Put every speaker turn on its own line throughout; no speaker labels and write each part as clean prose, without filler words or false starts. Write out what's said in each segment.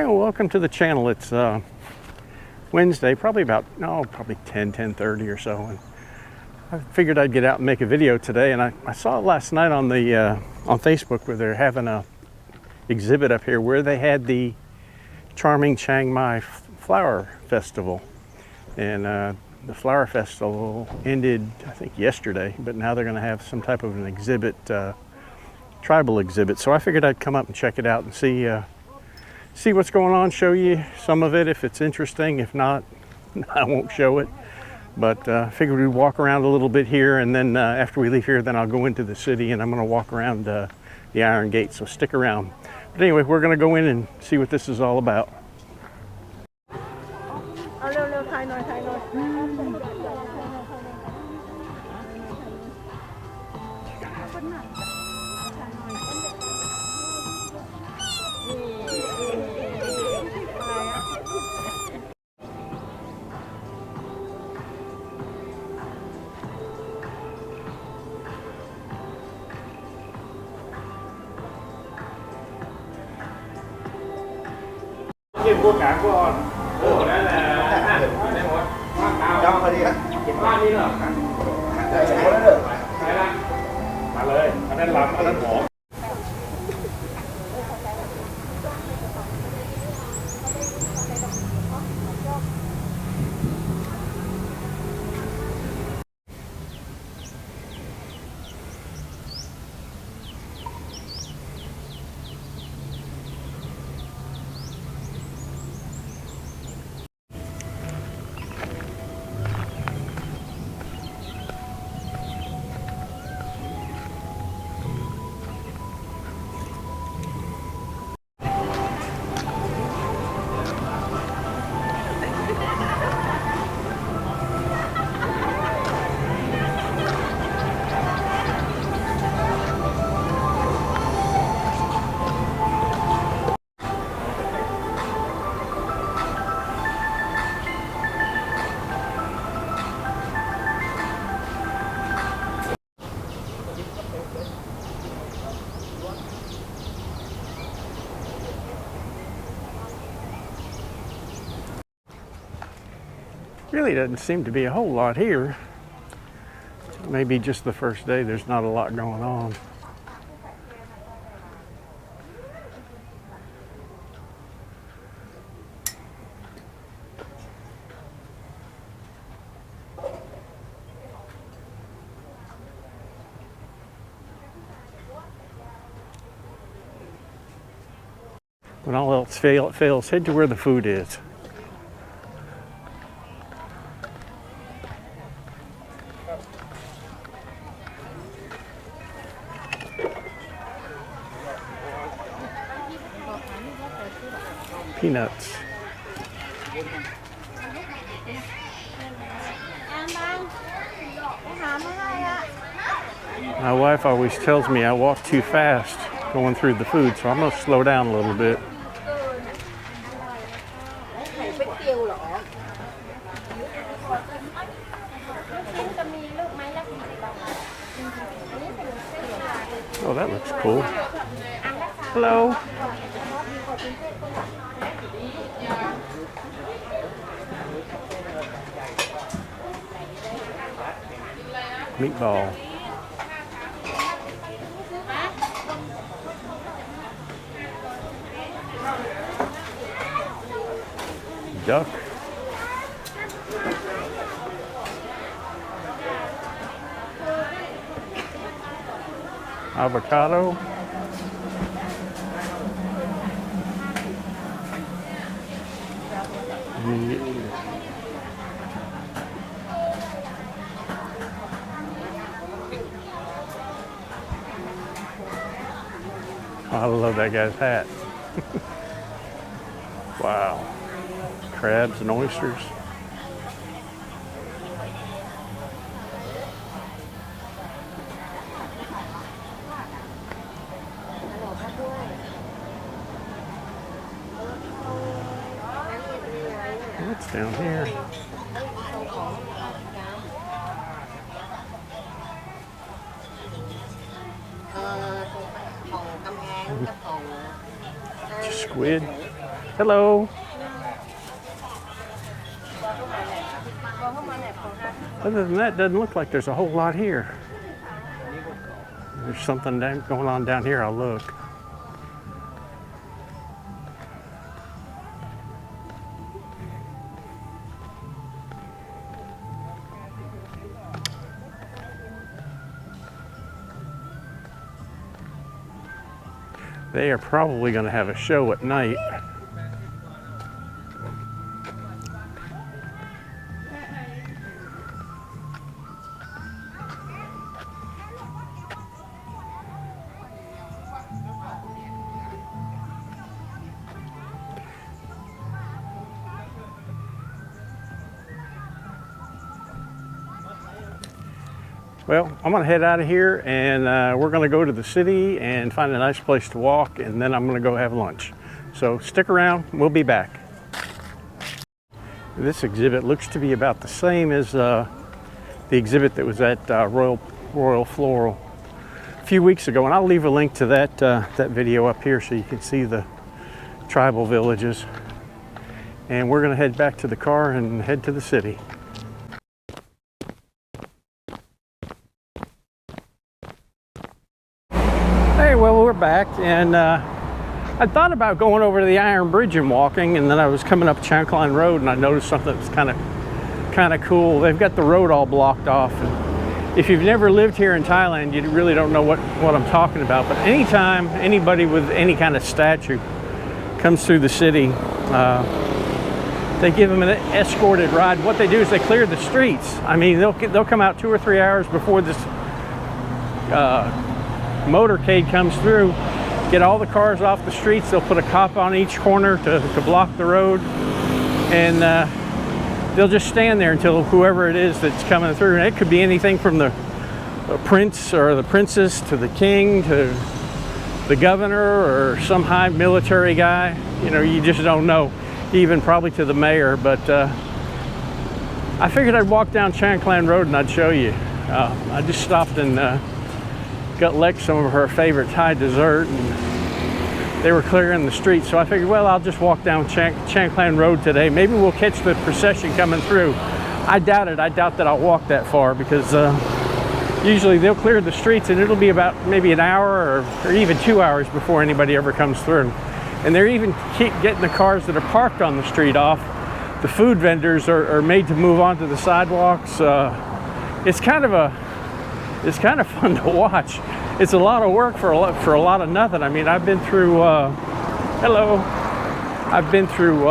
Well, welcome to the channel. It's Wednesday, probably 10:30 or so, and I figured I'd get out and make a video today. And I saw it last night on the on Facebook where they're having a exhibit up here where they had the charming Chiangmai flower festival, and the flower festival ended I think yesterday, but now they're going to have some type of an exhibit, tribal exhibit. So I figured I'd come up and check it out and see what's going on, show you some of it if it's interesting. If not, I won't show it. But I figured we'd walk around a little bit here, and then after we leave here, then I'll go into the city and I'm going to walk around the Iron Gate, so stick around. But anyway, we're going to go in and see what this is all about.
Mua cả con. Ủa, đây là đây một hoa cào. Cho vào đi á. Hoa đi nữa. Đây là. Màเลย, anh đang làm, anh đang bỏ.
Really doesn't seem to be a whole lot here. Maybe just the first day there's not a lot going on. When all else fails, head to where the food is. Peanuts. My wife always tells me I walk too fast going through the food, so I'm going to slow down a little bit. Oh, that looks cool. Hello. Meatball. Duck. Avocado. I love that guy's hat. Wow. Crabs and oysters. What's down here? Squid. Hello. Other than that, doesn't look like there's a whole lot here. There's something going on down here. I'll look. They are probably going to have a show at night. Well, I'm gonna head out of here and we're gonna go to the city and find a nice place to walk, and then I'm gonna go have lunch. So stick around, we'll be back. This exhibit looks to be about the same as the exhibit that was at Royal Floral a few weeks ago, and I'll leave a link to that video up here so you can see the tribal villages. And we're gonna head back to the car and head to the city. Hey, well, we're back, and I thought about going over to the Iron Bridge and walking, and then I was coming up Chan Klan Road and I noticed something that was kind of cool. They've got the road all blocked off, and if you've never lived here in Thailand, you really don't know what I'm talking about. But anytime anybody with any kind of statue comes through the city, they give them an escorted ride. What they do is they clear the streets. I mean, they'll come out 2 or 3 hours before this motorcade comes through, get all the cars off the streets. They'll put a cop on each corner to block the road, and they'll just stand there until whoever it is that's coming through. And it could be anything from the prince or the princess to the king to the governor or some high military guy. You know, you just don't know. Even probably to the mayor. But I figured I'd walk down Chan Klan Road and I'd show you. I just stopped and got Lex some of her favorite Thai dessert, and they were clearing the street, so I figured, well, I'll just walk down Chiang Klan Road today. Maybe we'll catch the procession coming through. I doubt it. I doubt that I'll walk that far, because usually they'll clear the streets and it'll be about maybe an hour or even 2 hours before anybody ever comes through. And they're even keep getting the cars that are parked on the street off. The food vendors are made to move onto the sidewalks. It's kind of fun to watch. It's a lot of work for a lot of nothing. I mean, I've been through I've been through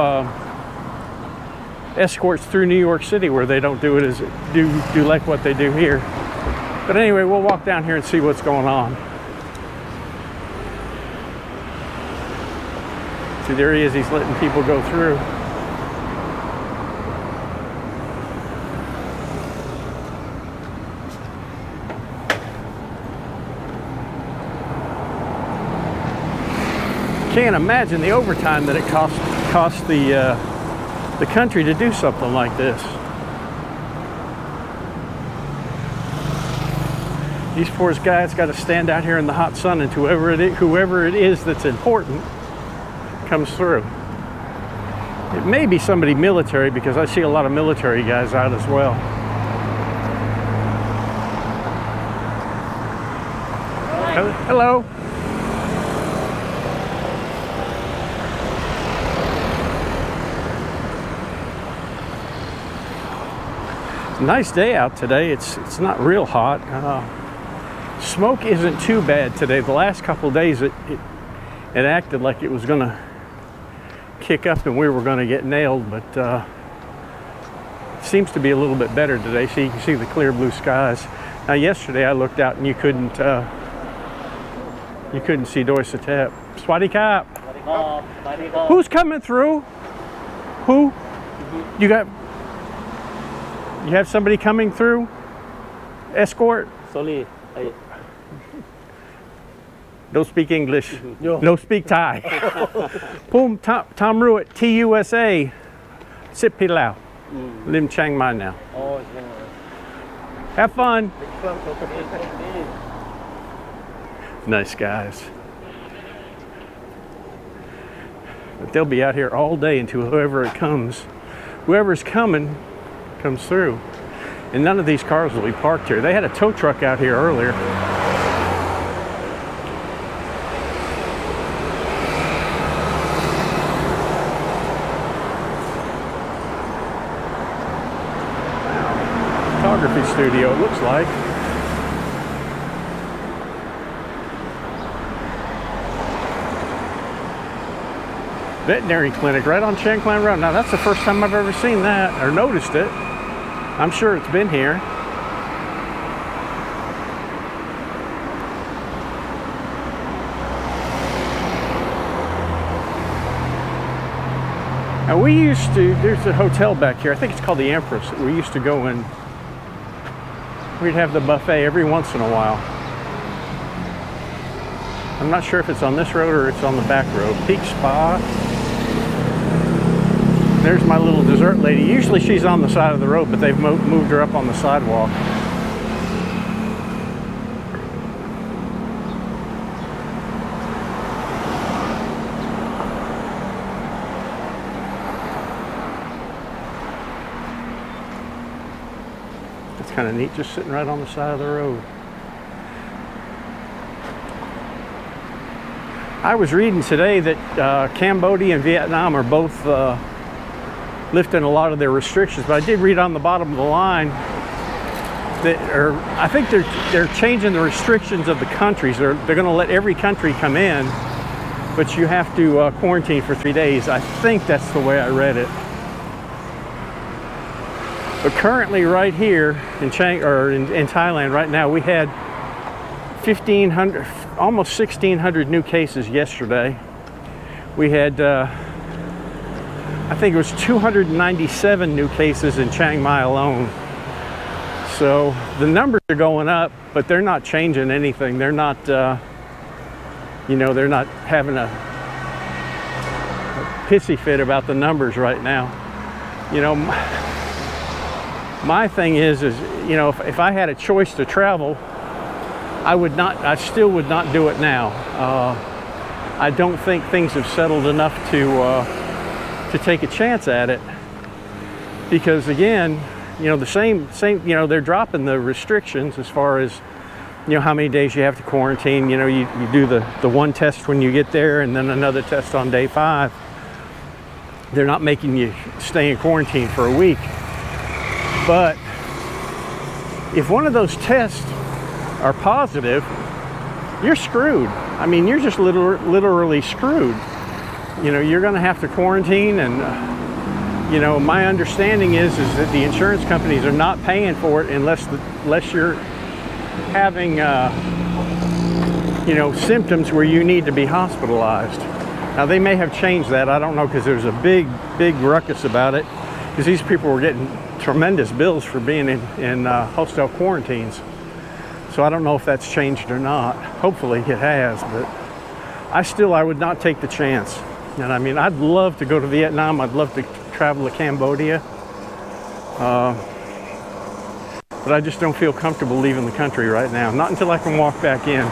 escorts through New York City where they don't do it as do like what they do here. But anyway, we'll walk down here and see what's going on. See, there he is. He's letting people go through. Can't imagine the overtime that it cost the country to do something like this. These poor guys got to stand out here in the hot sun, and whoever it is that's important comes through. It may be somebody military, because I see a lot of military guys out as well. Hello. Nice day out today. It's not real hot. Smoke isn't too bad today. The last couple of days it acted like it was gonna kick up and we were gonna get nailed, but it seems to be a little bit better today. So you can see the clear blue skies. Now yesterday I looked out and you couldn't see Doi Satep. Swati Kap. Who's coming through? Who? You have somebody coming through? Escort?
Sorry.
Don't speak English. No speak Thai. Pum Tom Ruit, TUSA. Sip Pilau. Lim Chiangmai now. Have fun. Nice guys. But they'll be out here all day until whoever's coming comes through. And none of these cars will be parked here. They had a tow truck out here earlier. Wow. Photography studio, it looks like. Veterinary clinic right on Chan Klan Road. Now that's the first time I've ever seen that or noticed it. I'm sure it's been here. Now we used to, there's a hotel back here, I think it's called the Empress, that we used to go in. We'd have the buffet every once in a while. I'm not sure if it's on this road or it's on the back road. Peak Spa. There's my little dessert lady. Usually she's on the side of the road, but they've moved her up on the sidewalk. It's kind of neat, just sitting right on the side of the road. I was reading today that Cambodia and Vietnam are both lifting a lot of their restrictions, but I did read on the bottom of the line that, or I think they're changing the restrictions of the countries. They're going to let every country come in, but you have to quarantine for 3 days. I think that's the way I read it. But currently, right here in Chiang, or in Thailand, right now, we had 1,500, almost 1,600 new cases yesterday. We had, I think it was 297 new cases in Chiang Mai alone. So the numbers are going up, but they're not changing anything. They're not, you know, they're not having a pissy fit about the numbers right now. You know, my thing is, you know, if I had a choice to travel, I still would not do it now. I don't think things have settled enough to take a chance at it, because again, you know, the same, you know, they're dropping the restrictions as far as, you know, how many days you have to quarantine. You know, you do the one test when you get there and then another test on day 5. They're not making you stay in quarantine for a week. But if one of those tests are positive, you're screwed. I mean, you're just literally screwed. You know, you're going to have to quarantine, and you know, my understanding is that the insurance companies are not paying for it unless you're having you know, symptoms where you need to be hospitalized. Now they may have changed that, I don't know, because there's a big ruckus about it, because these people were getting tremendous bills for being in hostel quarantines. So I don't know if that's changed or not. Hopefully it has, but I would not take the chance. And I mean, I'd love to go to Vietnam. I'd love to travel to Cambodia. But I just don't feel comfortable leaving the country right now. Not until I can walk back in.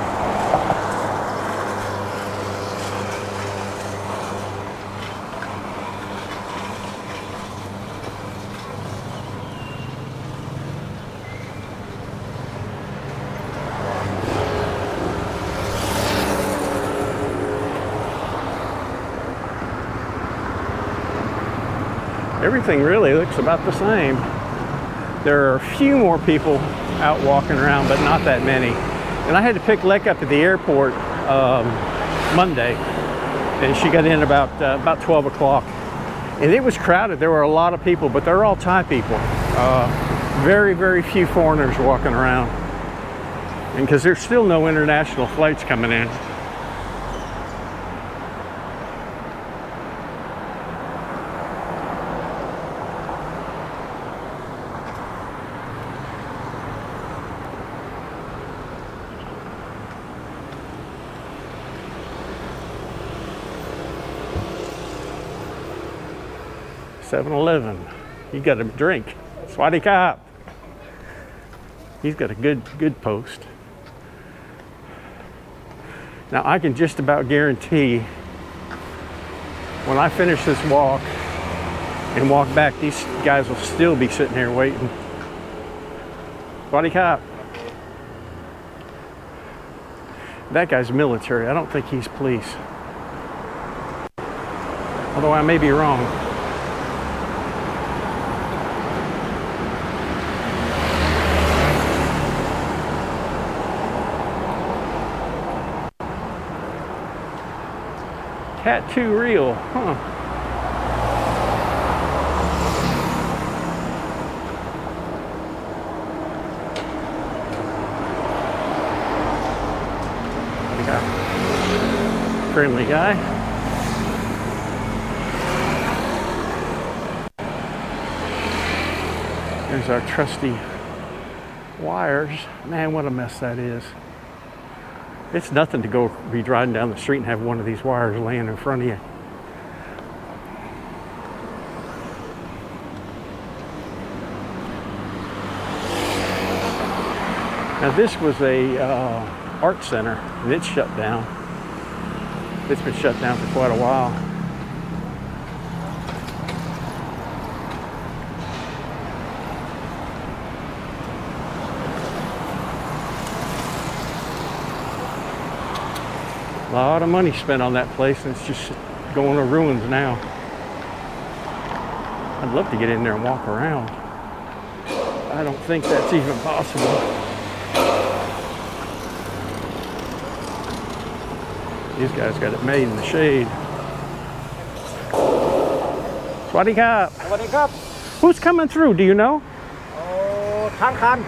Everything really looks about the same. There are a few more people out walking around, but not that many. And I had to pick Lek up at the airport Monday, and she got in about 12 o'clock. And it was crowded. There were a lot of people, but they're all Thai people. Very few foreigners walking around. And because there's still no international flights coming in. $7-Eleven. You got a drink. Swati Kap. He's got a good post. Now I can just about guarantee when I finish this walk and walk back, these guys will still be sitting here waiting. Body cop. That guy's military. I don't think he's police. Although I may be wrong. Tattoo reel, huh? Friendly guy. There's our trusty wires. Man, what a mess that is. It's nothing to go be driving down the street and have one of these wires laying in front of you. Now this was a art center and it's shut down. It's been shut down for quite a while. A lot of money spent on that place and it's just going to ruins now. I'd love to get in there and walk around. I don't think that's even possible. These guys got it made in the shade. Swadee Kap.
Swadee Kap.
Who's coming through? Do you know?
Oh, Chan Klan.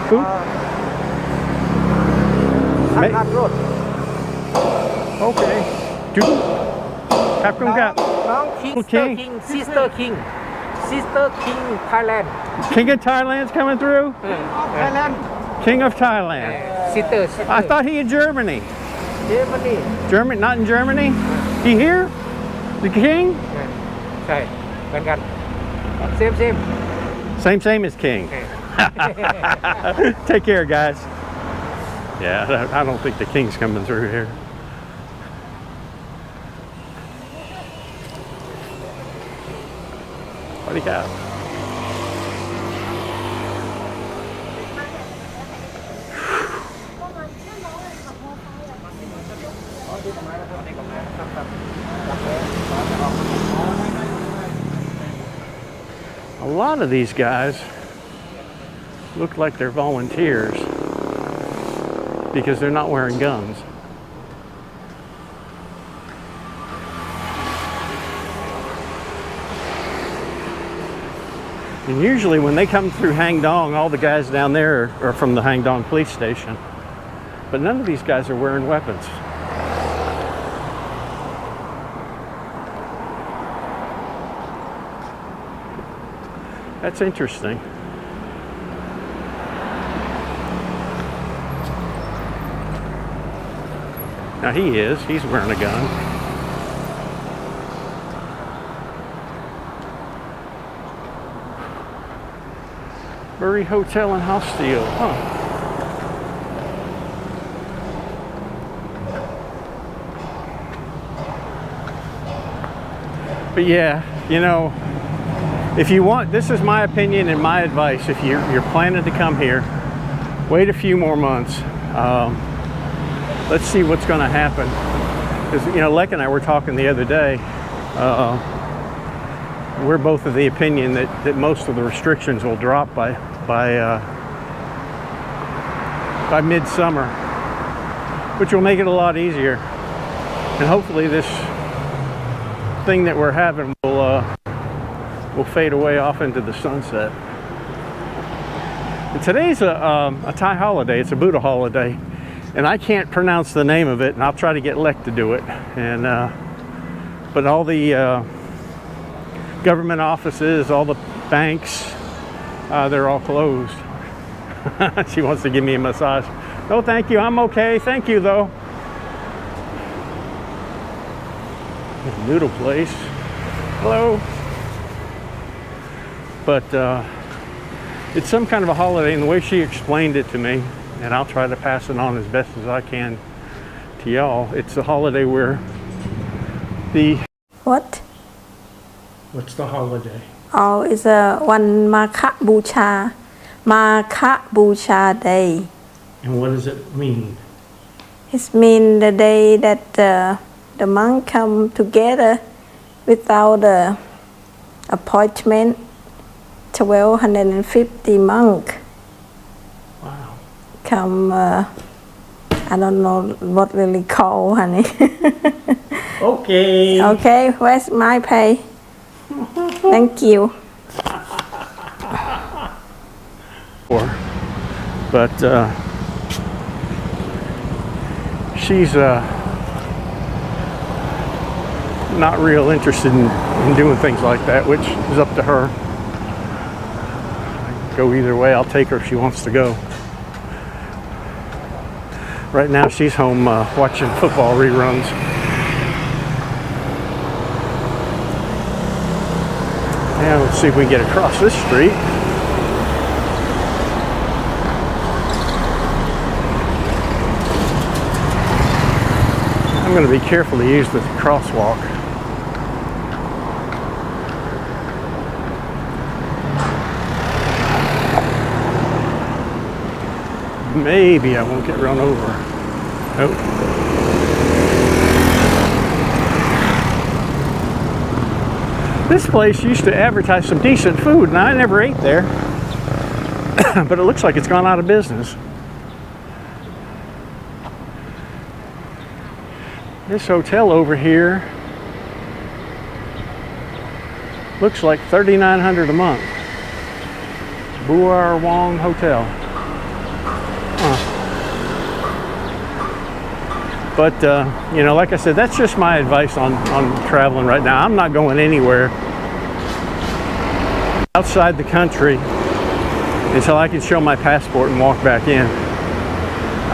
Who?
Chan Klan Road.
Okay. Do. Kap Kung Kap.
Sister King. Sister King. Sister King Thailand.
King of Thailand's coming through?
Thailand.
King of Thailand.
Sister.
I thought he in Germany.
Germany.
Germany, not in Germany? He here? The king?
Same
Same as king. Take care, guys. Yeah, I don't think the king's coming through here. What do you got? A lot of these guys look like they're volunteers because they're not wearing guns. And usually when they come through Hang Dong, all the guys down there are from the Hang Dong police station. But none of these guys are wearing weapons. That's interesting. Now he's wearing a gun. Murray Hotel and Hostel, huh? But yeah, you know, if you want, this is my opinion and my advice, if you're planning to come here, wait a few more months. Let's see what's going to happen. Because, you know, Lek and I were talking the other day. We're both of the opinion that most of the restrictions will drop by midsummer, which will make it a lot easier. And hopefully this thing that we're having will fade away off into the sunset. And today's a Thai holiday. It's a Buddha holiday, and I can't pronounce the name of it, and I'll try to get Lek to do it. And but all the government offices, all the banks, they're all closed. She wants to give me a massage. No, thank you. I'm okay. Thank you, though. Noodle place. Hello. But it's some kind of a holiday, and the way she explained it to me, and I'll try to pass it on as best as I can to y'all, it's a holiday where the
What?
What's the holiday?
Oh, it's a one Maka Bucha. Maka Bucha Day.
And what does it mean?
It means the day that the monk come together without the appointment. 1250 monk.
Wow.
Come, I don't know what really call, honey.
Okay.
Okay, where's my pay? Thank you.
But she's not real interested in doing things like that, which is up to her. I go either way. I'll take her if she wants to go. Right now she's home watching football reruns. Yeah, let's see if we can get across this street. I'm going to be careful to use the crosswalk. Maybe I won't get run over. Nope. This place used to advertise some decent food, and I never ate there. But it looks like it's gone out of business. This hotel over here looks like $3,900 a month. Buar Wong Hotel. But you know, like I said, that's just my advice on traveling right now. I'm not going anywhere outside the country until I can show my passport and walk back in.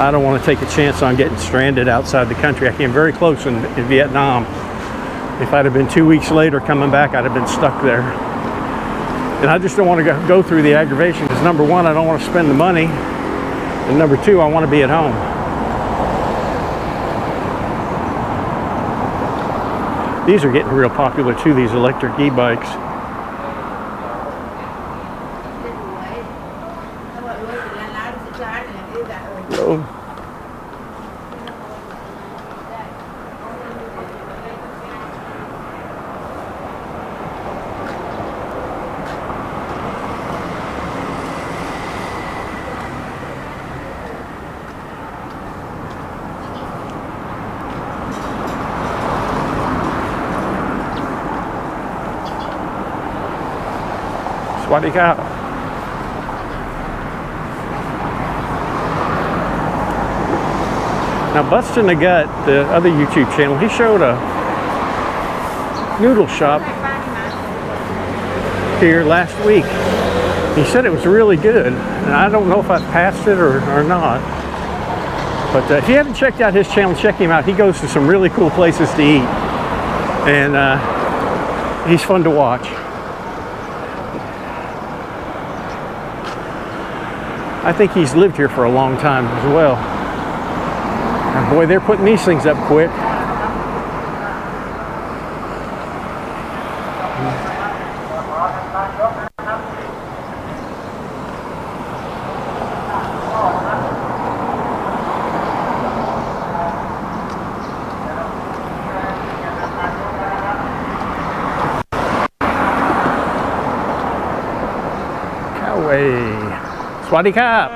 I don't want to take a chance on getting stranded outside the country. I came very close in Vietnam. If I'd have been 2 weeks later coming back, I'd have been stuck there. And I just don't want to go through the aggravation because number one, I don't want to spend the money. And number two, I want to be at home. These are getting real popular too, these electric e-bikes. Oh. Swadee Khap. Now Bustin' the Gut, the other YouTube channel, he showed a noodle shop here last week. He said it was really good, and I don't know if I've passed it or not. But if you haven't checked out his channel, check him out. He goes to some really cool places to eat, and he's fun to watch. I think he's lived here for a long time as well. And boy, they're putting these things up quick. Swadee Khap.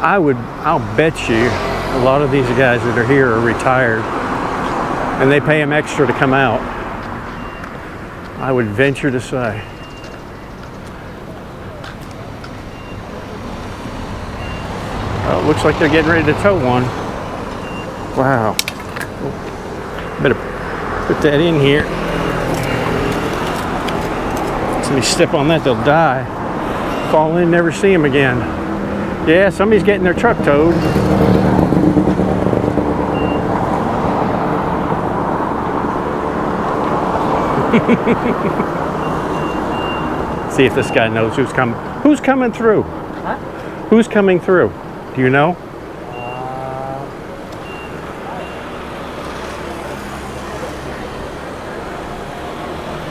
I'll bet you a lot of these guys that are here are retired and they pay them extra to come out. I would venture to say. Well, it looks like they're getting ready to tow one. Wow. Better put that in here. Somebody step on that, they'll die. Fall in, never see them again. Yeah, somebody's getting their truck towed. See if this guy knows who's coming. Who's coming through?
Huh?
Who's coming through? Do you know?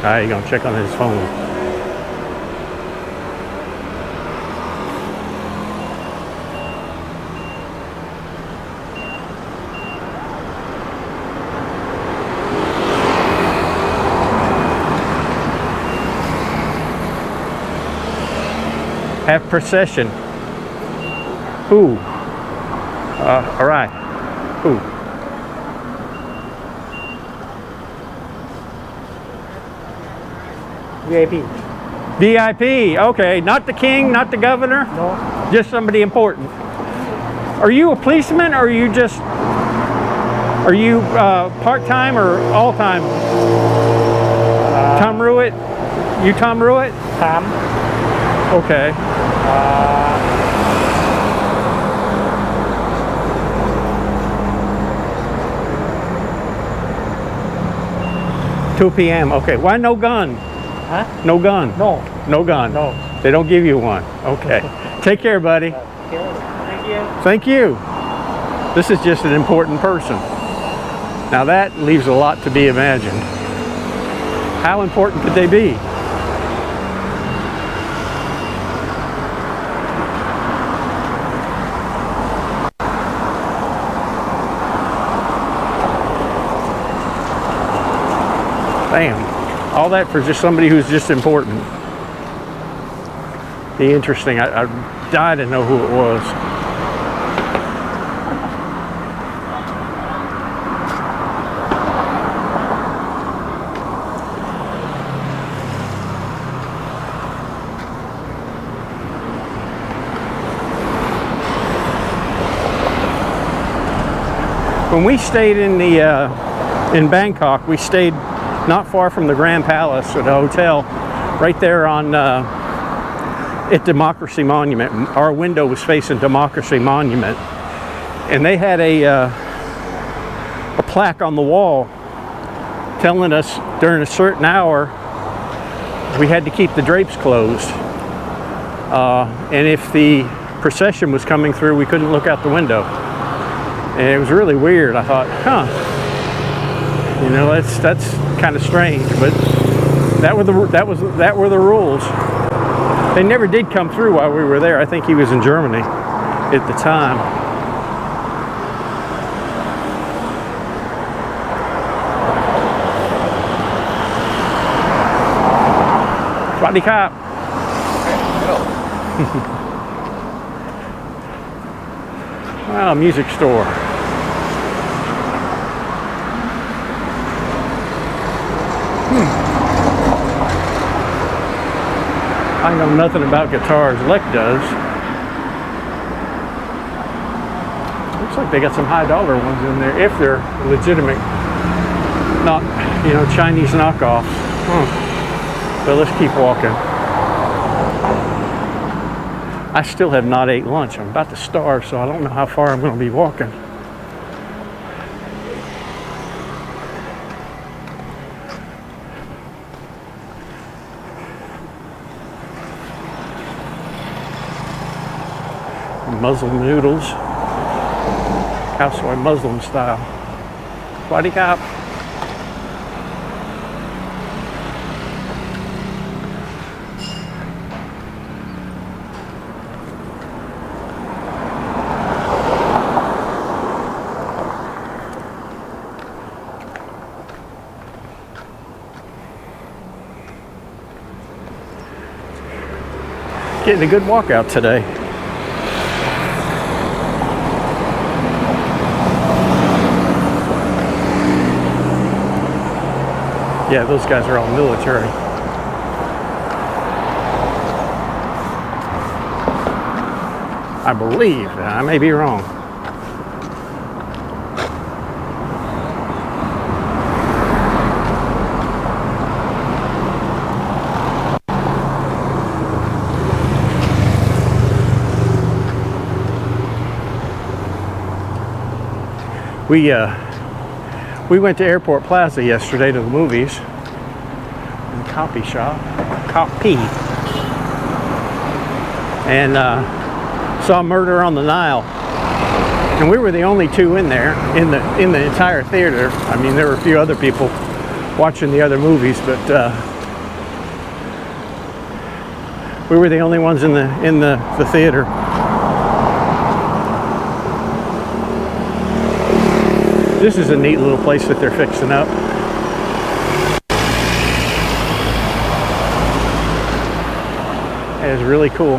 All right, you gonna check on his phone. Have procession. Ooh. All right. Ooh.
VIP.
VIP. Okay, not the king, not the governor.
No.
Just somebody important. Are you a policeman, or are you just? Are you part-time or all-time? Tom Ruitt. You Tom Ruitt?
Tom.
Okay. 2 p.m. Okay. Why no gun?
Huh?
No gun.
No.
No gun.
No.
They don't give you one. Okay. Take care, buddy.
Okay. Thank you.
Thank you. This is just an important person. Now that leaves a lot to be imagined. How important could they be? Damn. All that for just somebody who's just important. Be interesting. I die to know who it was. When we stayed in Bangkok, we stayed not far from the Grand Palace at a hotel, right there on at Democracy Monument. Our window was facing Democracy Monument, and they had a plaque on the wall telling us during a certain hour we had to keep the drapes closed, and if the procession was coming through, we couldn't look out the window. And it was really weird. I thought, huh, you know, that's kind of strange, but that were the rules. They never did come through while we were there. I think he was in Germany at the time. Swaddy cop. Well, music store. I know nothing about guitars. Lek does. Looks like they got some high dollar ones in there, if they're legitimate, not, you know, Chinese knockoffs. So let's keep walking. I still have not ate lunch. I'm about to starve, so I don't know how far I'm going to be walking. Muslim noodles. Khao Soi Muslim style. Swaddy cop. Getting a good walkout today. Yeah, those guys are all military. I believe. I may be wrong. We went to Airport Plaza yesterday to the movies. And copy shop. Copy. And saw Murder on the Nile. And we were the only two in there, in the entire theater. I mean, there were a few other people watching the other movies, but We were the only ones in the theater. This is a neat little place that they're fixing up. It's really cool.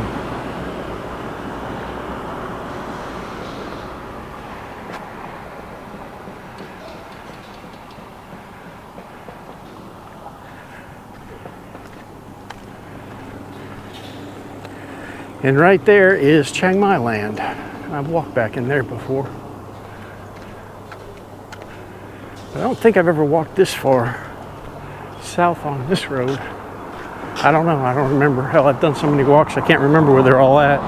And right there is Chiangmai land. I've walked back in there before. But I don't think I've ever walked this far south on this road. I don't know, I don't remember. Hell, I've done so many walks, I can't remember where they're all at.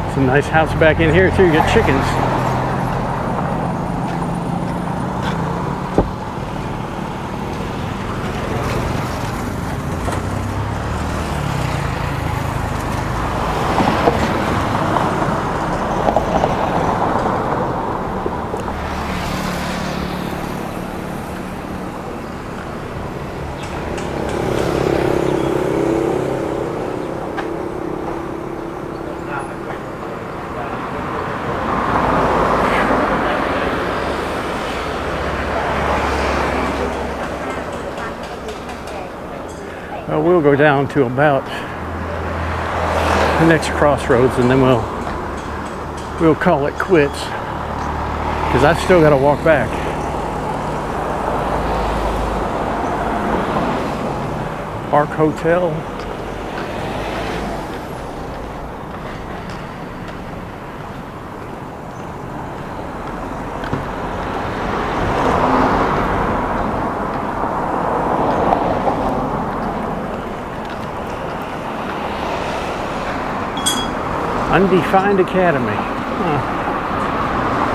It's a nice house back in here too, you get chickens. Well, we'll go down to about the next crossroads and then we'll call it quits, because I've still got to walk back. Park Hotel. Undefined Academy. Huh.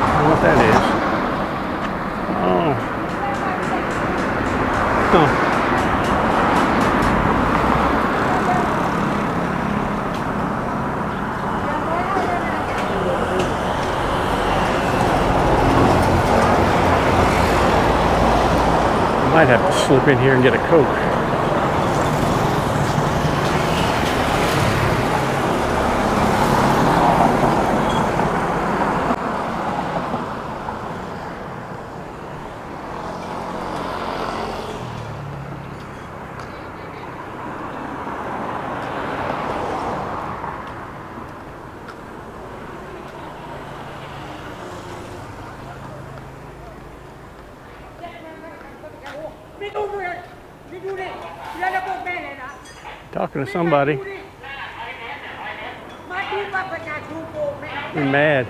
I don't know what that is. Oh. Huh. I might have to slip in here and get a Coke. Talking to somebody. You're mad.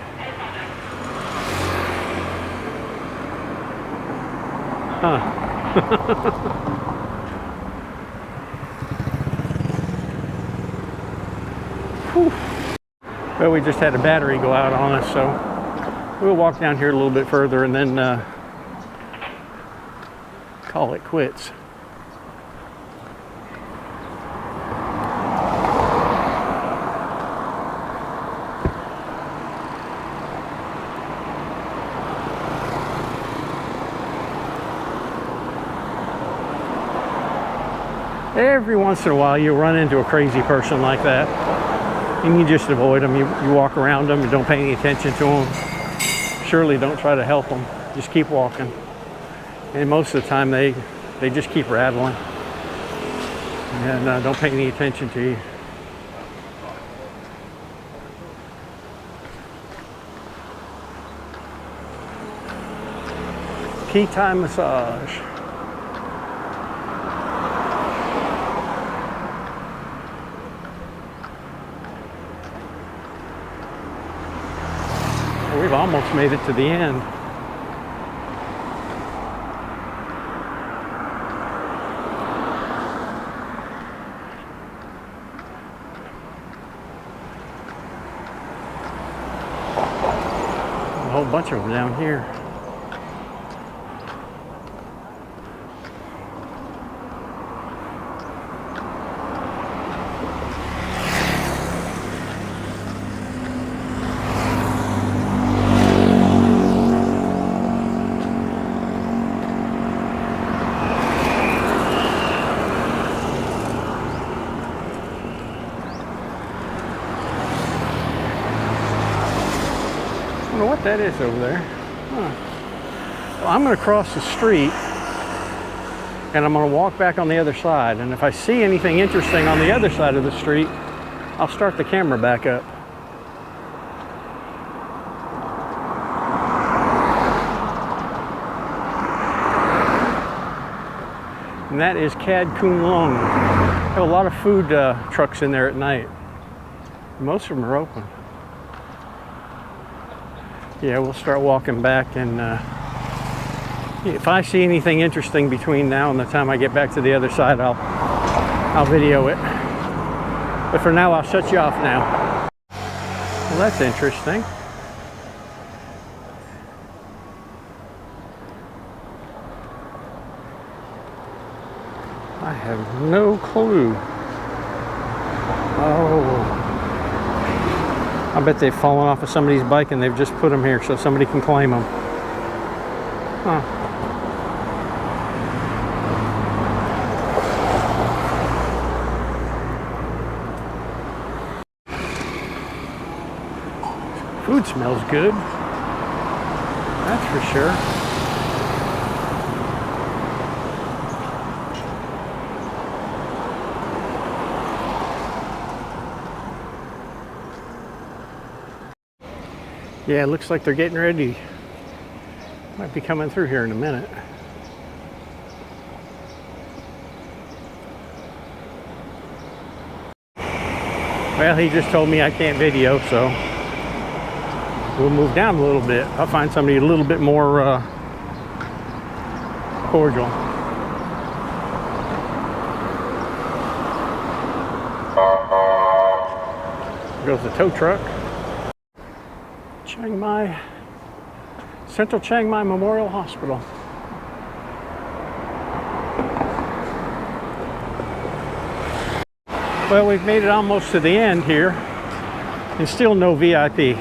Huh. Well, we just had a battery go out on us, so we'll walk down here a little bit further and then call it quits. Every once in a while you'll run into a crazy person like that and you just avoid them. You walk around them and don't pay any attention to them. Surely don't try to help them. Just keep walking. And most of the time they just keep rattling and don't pay any attention to you. Key time massage. We've almost made it to the end. A whole bunch of them down here. don't know what that is over there. Huh. Well, I'm going to cross the street and I'm going to walk back on the other side. And if I see anything interesting on the other side of the street, I'll start the camera back up. And that is Cad Kun Long. They have a lot of food trucks in there at night. Most of them are open. Yeah, we'll start walking back, and if I see anything interesting between now and the time I get back to the other side, I'll video it. But for now, I'll shut you off now. Well, that's interesting. I have no clue. Oh. I bet they've fallen off of somebody's bike and they've just put them here so somebody can claim them. Huh. Food smells good. That's for sure. Yeah, it looks like they're getting ready. Might be coming through here in a minute. Well, he just told me I can't video, so we'll move down a little bit. I'll find somebody a little bit more cordial. There goes the tow truck. Chiangmai, Central Chiangmai Memorial Hospital. Well, we've made it almost to the end here, and still no VIP.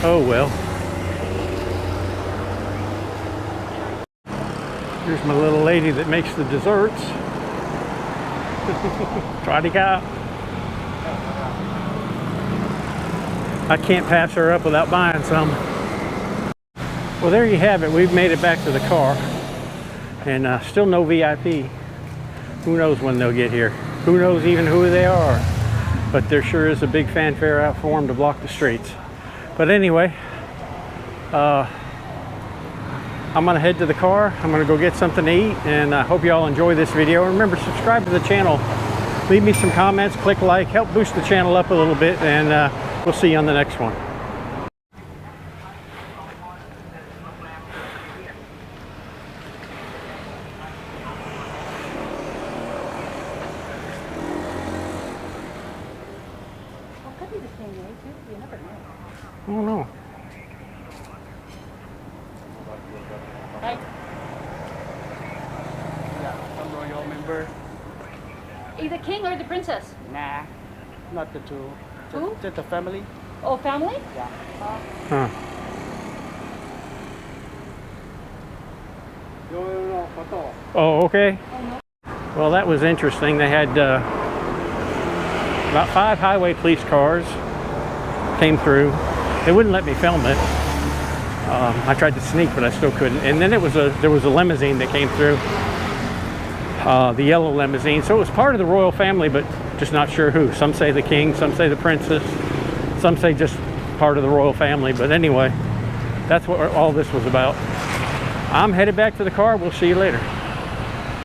Oh well. Here's my little lady that makes the desserts. Try to go. I can't pass her up without buying some. Well, there you have it. We've made it back to the car, and still no VIP. Who knows when they'll get here? Who knows even who they are? But there sure is a big fanfare out for them to block the streets. But anyway, I'm gonna head to the car. I'm gonna go get something to eat, and I hope you all enjoy this video. Remember, subscribe to the channel. Leave me some comments, click like, help boost the channel up a little bit, and we'll see you on the next one. I don't know.
Right. Yeah, some royal member.
Is the king or the princess?
Nah, not the two.
Who?
Just the family.
Oh, family?
Yeah.
Huh. Oh, okay. Well, that was interesting. They had about 5 highway police cars came through. They wouldn't let me film it. I tried to sneak, but I still couldn't. And then there was a limousine that came through, the yellow limousine. So it was part of the royal family, but just not sure who. Some say the king, some say the princess, some say just part of the royal family. But anyway, that's what all this was about. I'm headed back to the car. We'll see you later.